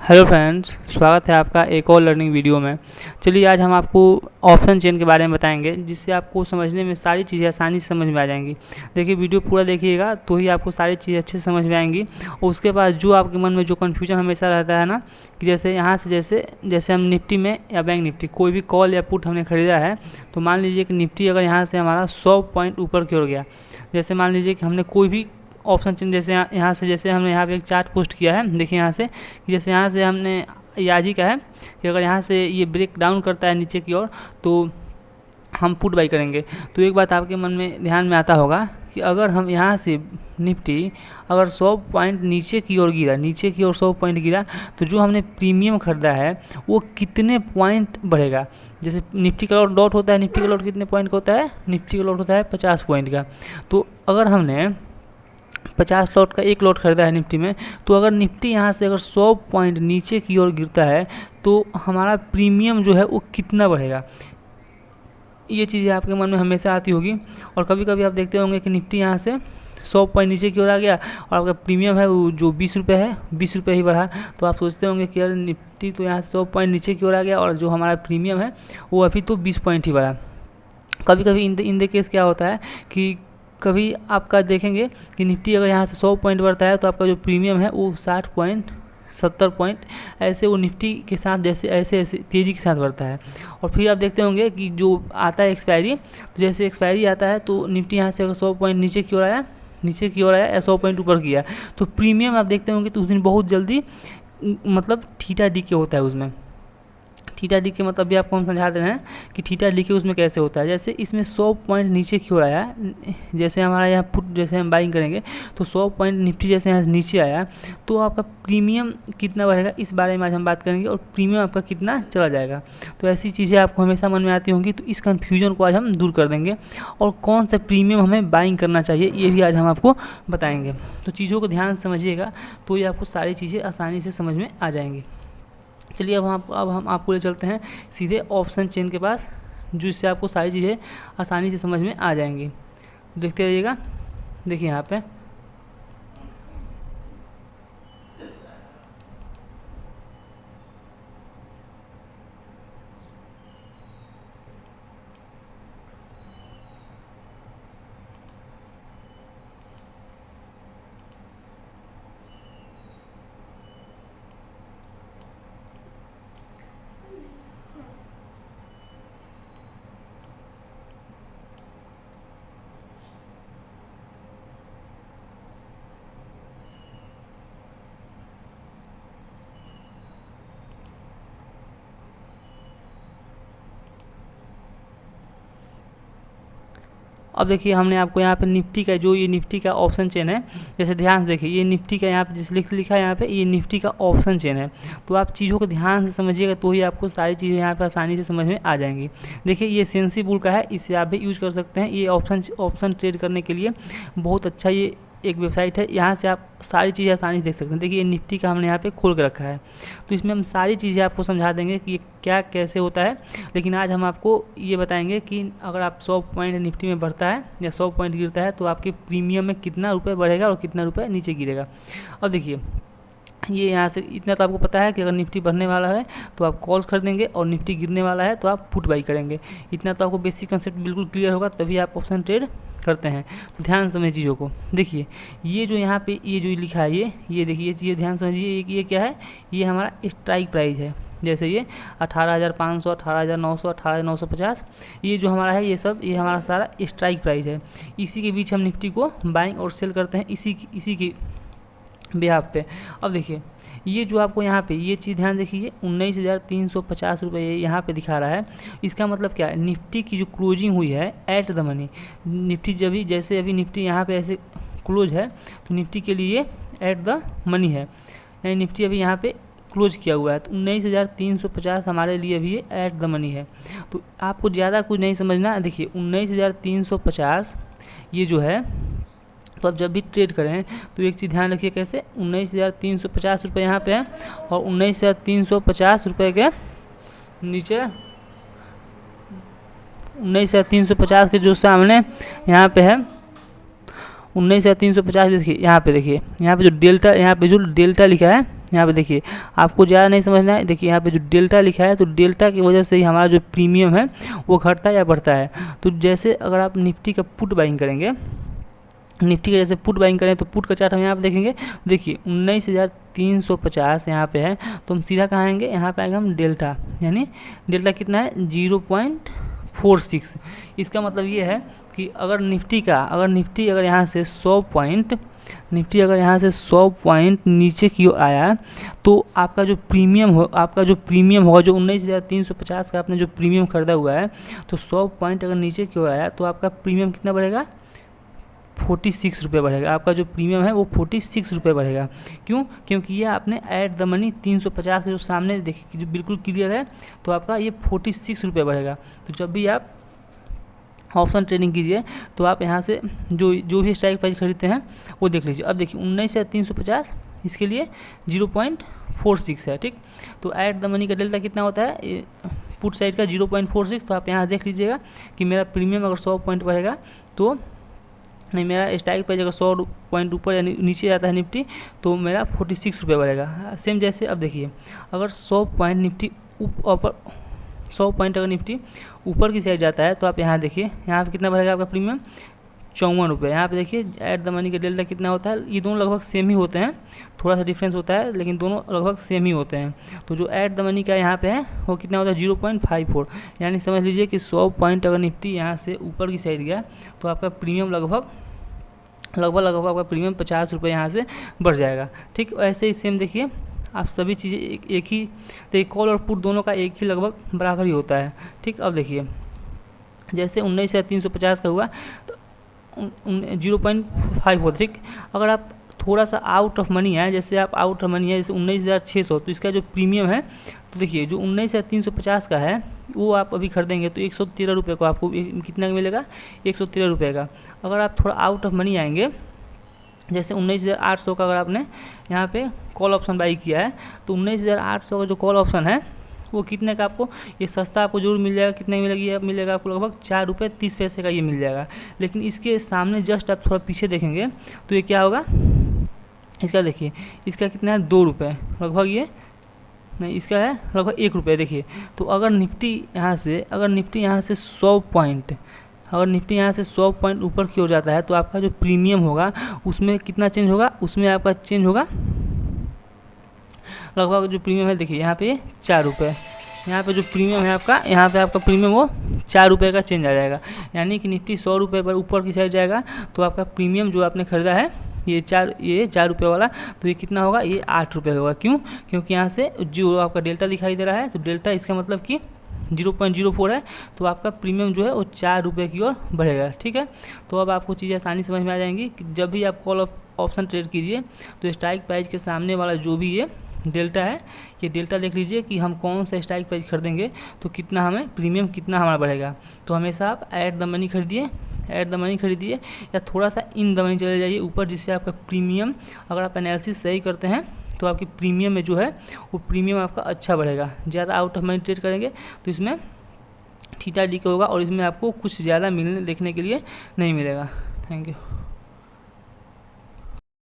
Hello friends, स्वागत है आपका एक और लर्निंग वीडियो में। चलिए आज हम आपको ऑप्शन चेन के बारे में बताएंगे, जिससे आपको समझने में सारी चीज़ें आसानी से समझ में आ जाएंगी। देखिए वीडियो पूरा देखिएगा तो ही आपको सारी चीज़ें अच्छे से समझ में आएंगी। और उसके बाद जो आपके मन में जो कन्फ्यूजन हमेशा रहता है ना, कि जैसे यहाँ से जैसे हम निफ्टी में या बैंक निफ्टी कोई भी कॉल या पुट हमने ख़रीदा है, तो मान लीजिए कि निफ्टी अगर यहाँ से हमारा 100 पॉइंट ऊपर की ओर गया। जैसे मान लीजिए कि हमने कोई भी ऑप्शन चेन जैसे यहाँ से जैसे हमने यहाँ पे एक चार्ट पोस्ट किया है। देखिए यहाँ से कि जैसे यहाँ से हमने ये आज ही का है कि अगर यहाँ से ये ब्रेक डाउन करता है नीचे की ओर तो हम पुट बाई करेंगे। तो एक बात आपके मन में ध्यान में आता होगा कि अगर हम यहाँ से निफ्टी अगर 100 पॉइंट नीचे की ओर गिरा, नीचे की ओर 100 पॉइंट गिरा, तो जो हमने प्रीमियम खरीदा है वो कितने पॉइंट बढ़ेगा। जैसे निफ्टी का लॉट होता है, निफ्टी का लॉट कितने पॉइंट का होता है, निफ्टी का लॉट होता है 50 पॉइंट का। तो अगर हमने 50 लॉट का एक लॉट खरीदा है निफ्टी में, तो अगर निफ्टी यहाँ से अगर 100 पॉइंट नीचे की ओर गिरता है तो हमारा प्रीमियम जो है वो कितना बढ़ेगा। ये चीज़ें आपके मन में हमेशा आती होगी। और कभी कभी आप देखते होंगे कि निफ्टी यहाँ से 100 पॉइंट नीचे की ओर आ गया और आपका प्रीमियम है वो जो 20 रुपये है, 20 रुपये ही बढ़ा। तो आप सोचते होंगे कि यार निफ्टी तो यहाँ से 100 पॉइंट नीचे की ओर आ गया और जो हमारा प्रीमियम है वो अभी तो 20 पॉइंट ही बढ़ा। कभी कभी इन द केस क्या होता है कि कभी आपका देखेंगे कि निफ्टी अगर यहाँ से 100 पॉइंट बढ़ता है तो आपका जो प्रीमियम है वो 60 पॉइंट, 70 पॉइंट ऐसे वो निफ्टी के साथ जैसे ऐसे तेज़ी के साथ बढ़ता है। और फिर आप देखते होंगे कि जो आता है एक्सपायरी, तो जैसे एक्सपायरी आता है तो निफ्टी यहाँ से अगर 100 पॉइंट नीचे की ओर आया, नीचे की ओर आया या 100 पॉइंट ऊपर किया, तो प्रीमियम आप देखते होंगे तो उस दिन बहुत जल्दी मतलब थीटा डी के होता है उसमें। थीटा डी के मतलब भी आपको हम समझा दे रहे हैं कि थीटा डी के उसमें कैसे होता है। जैसे इसमें 100 पॉइंट नीचे की ओर आया, जैसे हमारा यहाँ पुट जैसे हम बाइंग करेंगे तो 100 पॉइंट निफ्टी जैसे यहाँ नीचे आया तो आपका प्रीमियम कितना बढ़ेगा, इस बारे में आज हम बात करेंगे। और प्रीमियम आपका कितना चला जाएगा। तो ऐसी चीज़ें आपको हमेशा मन में आती होंगी, तो इस कन्फ्यूजन को आज हम दूर कर देंगे। और कौन सा प्रीमियम हमें बाइंग करना चाहिए ये भी आज हम आपको बताएंगे। तो चीज़ों को ध्यान से समझिएगा तो ये आपको सारी चीज़ें आसानी से समझ में आ जाएंगी। चलिए अब हम आपको ले चलते हैं सीधे ऑप्शन चेन के पास, जो इससे आपको सारी चीज़ें आसानी से समझ में आ जाएंगी। देखते रहिएगा। देखिए यहाँ पे अब देखिए हमने आपको यहाँ पे निफ्टी का जो ये निफ्टी का ऑप्शन चेन है, जैसे ध्यान से देखिए ये निफ्टी का यहाँ पे जिस लिखा है यहाँ पे ये निफ्टी का ऑप्शन चेन है। तो आप चीज़ों को ध्यान से समझिएगा तो ही आपको सारी चीज़ें यहाँ पे आसानी से समझ में आ जाएंगी। देखिए ये सेंसिबल का है, इससे आप भी यूज कर सकते हैं। ये ऑप्शन ट्रेड करने के लिए बहुत अच्छा ये एक वेबसाइट है, यहाँ से आप सारी चीज़ें आसानी से देख सकते हैं। देखिए ये निफ्टी का हमने यहाँ पे खोल के रखा है, तो इसमें हम सारी चीज़ें आपको समझा देंगे कि ये क्या कैसे होता है। लेकिन आज हम आपको ये बताएंगे कि अगर आप 100 पॉइंट निफ्टी में बढ़ता है या 100 पॉइंट गिरता है तो आपके प्रीमियम में कितना रुपये बढ़ेगा और कितना रुपये नीचे गिरेगा। अब देखिए ये यहाँ से इतना तो आपको पता है कि अगर निफ्टी बढ़ने वाला है तो आप कॉल्स खरीदेंगे और निफ्टी गिरने वाला है तो आप पुट बाई करेंगे। इतना तो आपको बेसिक कंसेप्ट बिल्कुल क्लियर होगा, तभी आप ऑप्शन ट्रेड करते हैं। तो ध्यान समझिए चीज़ों को। देखिए ये जो यहाँ पे ये जो लिखा है ये देखिए ये ध्यान समझिए, ये क्या है, ये हमारा स्ट्राइक प्राइस है। जैसे ये 18,500, 18,900, 18,950 ये जो हमारा है ये हमारा सारा स्ट्राइक प्राइस है। इसी के बीच हम निफ्टी को बाइंग और सेल करते हैं, इसी की बिहाफ पे। अब देखिए ये जो आपको यहाँ पे ये चीज़ ध्यान देखिए 19,350 रुपये यहाँ पे दिखा रहा है। इसका मतलब क्या है, निफ्टी की जो क्लोजिंग हुई है एट द मनी, निफ्टी जब भी जैसे अभी निफ्टी यहाँ पे ऐसे क्लोज है तो निफ्टी के लिए एट द मनी है, यानी निफ्टी अभी यहाँ पे क्लोज किया हुआ है। तो 19,350 हमारे लिए भी एट द मनी है। तो आपको ज़्यादा कुछ नहीं समझना। देखिए 19,350 ये जो है, तो आप जब भी ट्रेड करें तो एक चीज़ ध्यान रखिए कैसे, 19,350 रुपये यहाँ पे है और 19,350 रुपये के नीचे 19,350 के जो सामने यहाँ पे है 19,350। देखिए यहाँ पे जो डेल्टा लिखा है यहाँ पे देखिए, आपको ज़्यादा नहीं समझना है। देखिए यहाँ पे जो डेल्टा लिखा है, तो डेल्टा की वजह से ही हमारा जो प्रीमियम है वो घटता है या बढ़ता है। तो जैसे अगर आप निफ्टी का पुट बाइंग करेंगे, निफ्टी का जैसे पुट बाइंग करें तो पुट का चार्ट हम यहाँ पे देखेंगे। देखिए 19,350 यहाँ पे है, तो हम सीधा कहाँ आएंगे, यहाँ पे आएंगे हम डेल्टा, यानी डेल्टा कितना है 0.46। इसका मतलब ये है कि अगर निफ्टी अगर यहाँ से 100 पॉइंट, निफ्टी अगर यहाँ से 100 पॉइंट नीचे की ओर आया, तो आपका जो प्रीमियम होगा, जो 19,350 का आपने जो प्रीमियम खरीदा हुआ है, तो 100 पॉइंट अगर नीचे की ओर आया तो आपका प्रीमियम कितना बढ़ेगा, 46 रुपये बढ़ेगा। आपका जो प्रीमियम है वो 46 रुपये बढ़ेगा। क्यों? क्योंकि ये आपने ऐट द मनी 350 के जो सामने देखिए जो बिल्कुल क्लियर है, तो आपका ये 46 रुपये बढ़ेगा। तो जब भी आप ऑप्शन ट्रेडिंग कीजिए तो आप यहाँ से जो भी स्ट्राइक प्राइस खरीदते हैं वो देख लीजिए। अब देखिए 19,350 इसके लिए 0.46 है, ठीक। तो ऐट द मनी का डेल्टा कितना होता है, पुट साइड का 0.46। तो आप यहाँ देख लीजिएगा कि मेरा प्रीमियम अगर 100 पॉइंट बढ़ेगा तो नहीं, मेरा स्ट्राइक प्राइस अगर 100 पॉइंट ऊपर या नीचे जाता है निफ्टी, तो मेरा 46 रुपये बढ़ेगा। सेम जैसे अब देखिए, अगर 100 पॉइंट निफ्टी ऊपर 100 पॉइंट अगर निफ्टी ऊपर की साइड जाता है, तो आप यहाँ देखिए, यहाँ पे कितना बढ़ेगा आपका प्रीमियम, 54 रुपये। यहाँ पे देखिए ऐट द मनी का डेल्टा कितना होता है, ये दोनों लगभग सेम ही होते हैं, थोड़ा सा डिफरेंस होता है लेकिन दोनों लगभग सेम ही होते हैं। तो जो ऐट द मनी का यहाँ पे है वो कितना होता है 0.54, यानी समझ लीजिए कि 100 पॉइंट अगर निफ्टी यहाँ से ऊपर की साइड गया तो आपका प्रीमियम लगभग आपका प्रीमियम 50 रुपये यहाँ से बढ़ जाएगा, ठीक। ऐसे ही सेम देखिए आप सभी चीज़ें एक ही, तो कॉल और पुट दोनों का एक ही लगभग बराबर ही होता है, ठीक। अब देखिए जैसे 19,350 का हुआ तो 0.5 होता, ठीक। अगर आप थोड़ा सा आउट ऑफ मनी है, जैसे आप आउट ऑफ मनी है जैसे 19,600, तो इसका जो प्रीमियम है, तो देखिए जो 19,350 का है वो आप अभी खरीदेंगे तो 113 रुपये को आपको कितना मिलेगा, 113 रुपये का। अगर आप थोड़ा आउट ऑफ मनी आएंगे, जैसे 19,800 का अगर आपने यहाँ पे कॉल ऑप्शन बाई किया है, तो 19,800 का जो कॉल ऑप्शन है वो कितने का आपको, ये सस्ता आपको जरूर मिल जाएगा। कितने मिलेगा, मिलेगा आपको लगभग 4 रुपये 30 पैसे का ये मिल जाएगा। लेकिन इसके सामने जस्ट आप थोड़ा पीछे देखेंगे तो ये क्या होगा, इसका देखिए, इसका कितना है 2 रुपये लगभग, ये नहीं, इसका है लगभग 1 रुपये। देखिए तो अगर निफ्टी यहाँ से 100 पॉइंट, अगर निफ्टी यहाँ से 100 पॉइंट ऊपर की हो जाता है, तो आपका जो प्रीमियम होगा उसमें कितना चेंज होगा, उसमें आपका चेंज होगा लगभग जो प्रीमियम है, देखिए यहाँ पे 4 रुपये, यहाँ पे जो प्रीमियम है आपका, यहाँ पे आपका प्रीमियम वो 4 रुपये का चेंज आ जाएगा। यानी कि निफ्टी 100 रुपये पर ऊपर की साइड जाएगा तो आपका प्रीमियम जो आपने खरीदा है ये 4 रुपये वाला, तो ये कितना होगा, ये 8 रुपये होगा। क्यों? क्योंकि यहाँ से जो आपका डेल्टा दिखाई दे रहा है, तो डेल्टा इसका मतलब कि 0.04 है, तो आपका प्रीमियम जो है वो 4 रुपये की ओर बढ़ेगा, ठीक है। तो अब आपको चीज़ें आसानी समझ में आ जाएंगी कि जब भी आप कॉल ऑप्शन ट्रेड कीजिए तो स्ट्राइक प्राइस के सामने वाला जो भी ये डेल्टा है, ये डेल्टा देख लीजिए कि हम कौन सा स्ट्राइक प्राइस खरीदेंगे तो कितना हमें प्रीमियम कितना हमारा बढ़ेगा। तो हमेशा आप ऐट द मनी खरीदिए या थोड़ा सा इन द मनी चले जाइए ऊपर, जिससे आपका प्रीमियम, अगर आप एनालिसिस सही करते हैं तो आपकी प्रीमियम में जो है वो प्रीमियम आपका अच्छा बढ़ेगा। ज़्यादा आउट ऑफ मनी ट्रेड करेंगे तो इसमें थीटा डी का होगा और इसमें आपको कुछ ज़्यादा देखने के लिए नहीं मिलेगा। Thank you.